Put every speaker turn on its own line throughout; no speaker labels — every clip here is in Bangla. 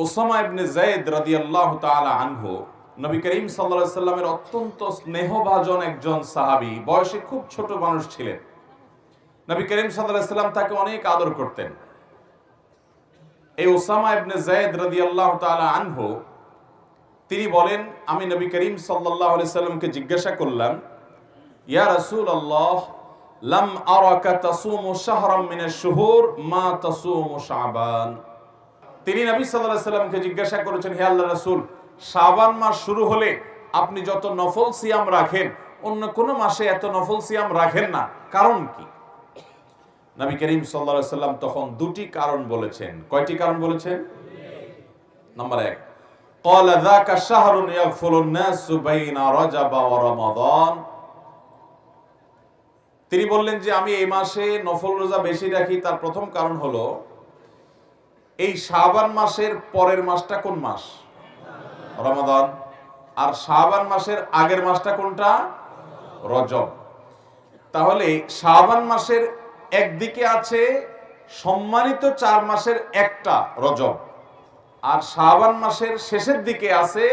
ওসামা ইবনে যায়েদ রাদিয়াল্লাহু তাআলা আনহু নবী করিম সাল্লাল্লাহু আলাইহি সাল্লামের অত্যন্ত স্নেহভাজন একজন সাহাবী, বয়সে খুব ছোট মানুষ ছিলেন। নবী করিম সাল্লাল্লাহু আলাইহি সাল্লাম তাকে অনেক আদর করতেন। এই ওসামা ইবনে যায়েদ রাদিয়াল্লাহু তাআলা আনহু তিনি বলেন, আমি নবী করিম সাল্লাল্লাহু আলাইহি সাল্লামকে জিজ্ঞাসা করলাম, ইয়া রাসূলুল্লাহ, লাম আরাকা তাসুমু শাহরাম মিনাশ শুহুর মা তাসুমু শাবান। তিনি নবী সাল্লাল্লাহু আলাইহি সাল্লামকে জিজ্ঞাসা করেছেন, হে আল্লাহর রাসূল, শাবান মাস শুরু হলে আপনি যত নফল সিয়াম রাখেন অন্য কোন মাসে এত নফল সিয়াম রাখেন না, কারণ কি? নবী করিম সাল্লাল্লাহু আলাইহি সাল্লাম তখন দুটি কারণ বলেছেন। কয়টি কারণ বলেছেন? নাম্বার 1, ক্বালা যাকা শাহরুন ইয়াগফুলুন নাসু বাইনা রাজাব ওয়া রমাদান। তিনি বললেন যে আমি এই মাসে নফল রোজা বেশি রাখি, তার প্রথম কারণ হলো এই শাবান মাসের পরের মাসটা কোন মাস? রমাদান। আর শাবান মাসের আগের মাসটা কোনটা? রজব। তাহলে শাবান মাসের একদিকে আছে সম্মানিত 4 মাসের একটা রজব, আর শাবান মাসের শেষের দিকে আছে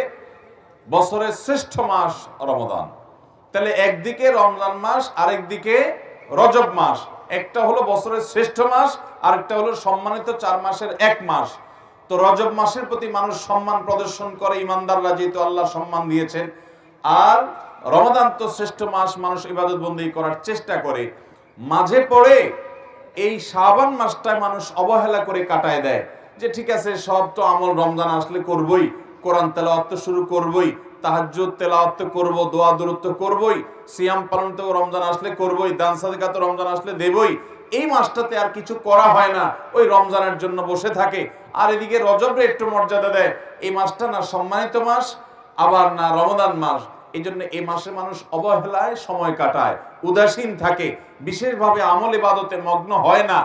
বছরের শ্রেষ্ঠ মাস রমাদান। তাহলে একদিকে রমজান মাস, আরেকদিকে রজব মাস। একটা হলো বছরের শ্রেষ্ঠ মাস, আরেকটা হলো সম্মানিত 4 মাসের এক মাস। তো রজব মাসের প্রতি মানুষ সম্মান প্রদর্শন করে, ইমানদাররা যেহেতু আল্লাহ সম্মান দিয়েছেন। আর রমাদান তো শ্রেষ্ঠ মাস, মানুষ ইবাদত বন্দেগী করার চেষ্টা করে। মাঝে পড়ে এই শাবান মাসটায় মানুষ অবহেলা করে কাটায় দেয়, যে ঠিক আছে সব তো আমল রমজান আসলে করবই, কোরআন তেলাওয়াত তো শুরু করবই, তাহাজ্জুদ তেলাওয়াত তো করব, দোয়া দুরূদ তো করবই, সিয়াম পালন তো রমজান আসলে করবই, দান সাদকা তো রমজান আসলে দেবই। এই মাসটাতে আর কিছু করা হয় না, ওই রমজানের জন্য বসে থাকে। আর এদিকে রজবে একটু মর্যাদা দেয়। এই মাসটা না সম্মানিত মাস, আবার না রমাদান মাস। এই জন্য এই মাসে মানুষ অবহেলায় সময় কাটায়, উদাসীন থাকে, বিশেষভাবে আমল ইবাদতে মগ্ন হয় না।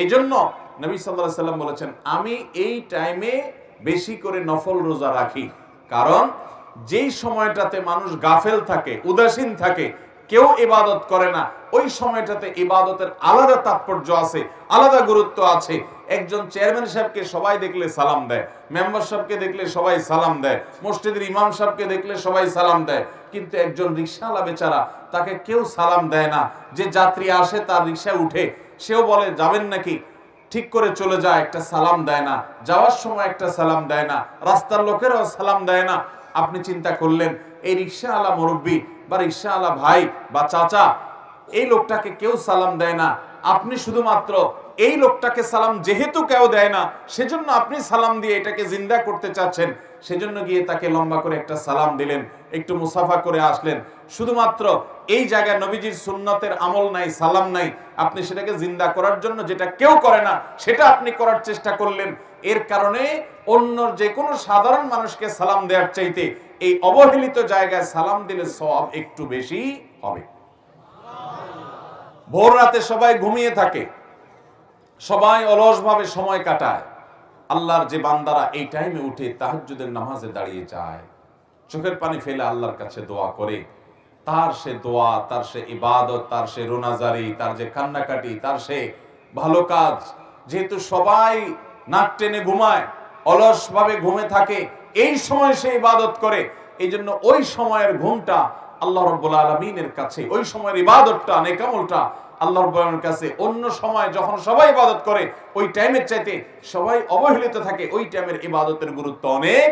এই জন্য নবী সাল্লাল্লাহু আলাইহি সাল্লাম বলেছেন, আমি এই টাইমে বেশি করে নফল রোজা রাখি। কারণ যেই সময়টাতে মানুষ গাফেল থাকে, উদাসীন থাকে, কেউ ইবাদত করে না, ওই সময়টাতে ইবাদতের আলাদা তাৎপর্য আছে, আলাদা গুরুত্ব আছে। একজন চেয়ারম্যান সাহেবকে সবাই দেখলে সালাম দেয়, মেম্বার সাহেবকে দেখলে সবাই সালাম দেয়, মসজিদের ইমাম সাহেবকে দেখলে সবাই সালাম দেয়। কিন্তু একজন রিকশাওয়ালা বেচারা, তাকে কেউ সালাম দেয় না। যে যাত্রী আসে তার রিকশায় উঠে, সেও বলে যাবেন নাকি, ঠিক করে চলে যায়, একটা সালাম দেয় না। যাওয়ার সময় একটা সালাম দেয় না, রাস্তার লোকেরাও সালাম দেয় না। আপনি চিন্তা করলেন, এই রিকশাওয়ালা মুরব্বী বা রিকশাওয়ালা ভাই বা চাচা, এই লোকটাকে কেউ সালাম দেয় না। আপনি শুধুমাত্র এই লোকটাকে সালাম যেহেতু কেউ দেয় না, সেজন্য আপনি সালাম দিয়ে এটাকে জিন্দা করতে চাচ্ছেন। সেজন্য গিয়ে তাকে লম্বা করে একটা সালাম দিলেন, একটু মুসাফা করে আসলেন। শুধুমাত্র এই জায়গায় নবীজির সুন্নতের আমল নাই, সালাম নাই, আপনি সেটাকে জিন্দা করার জন্য যেটা কেউ করে না সেটা আপনি করার চেষ্টা করলেন। এর কারণে অন্য যে কোনো সাধারণ মানুষকে সালাম দেওয়ার চাইতে এই অবহেলিত জায়গায় সালাম দিলে সওয়াব একটু বেশি হবে। ভোর রাতে সবাই ঘুমিয়ে থাকে, সবাই অলসভাবে সময় কাটায়। আল্লাহর যে বান্দারা এই টাইমে উঠে তাহাজ্জুদের নামাজে দাঁড়িয়ে যায়, চোখের পানি ফেলে আল্লাহর কাছে দোয়া করে, তার সে দোয়া, তার সে ইবাদত, তার সে রোনাজারি, তার যে কান্নাকাটি, তার সে ভালো কাজ, যেহেতু সবাই নাক টেনে ঘুমায়, অলসভাবে ঘুমে থাকে, এই সময় সে ইবাদত করে। এই জন্য ওই সময়ের ঘুমটা আল্লাহ রাব্বুল আলামিনের কাছে, ওই সময়ের ইবাদতটা, নেক আমলটা আল্লাহ রাব্বুল আলামিনের কাছে অন্য সময় যখন সবাই ইবাদত করে ওই টাইমের চাইতে সবাই অবহেলিত থাকে, ওই টাইমের ইবাদতের গুরুত্ব অনেক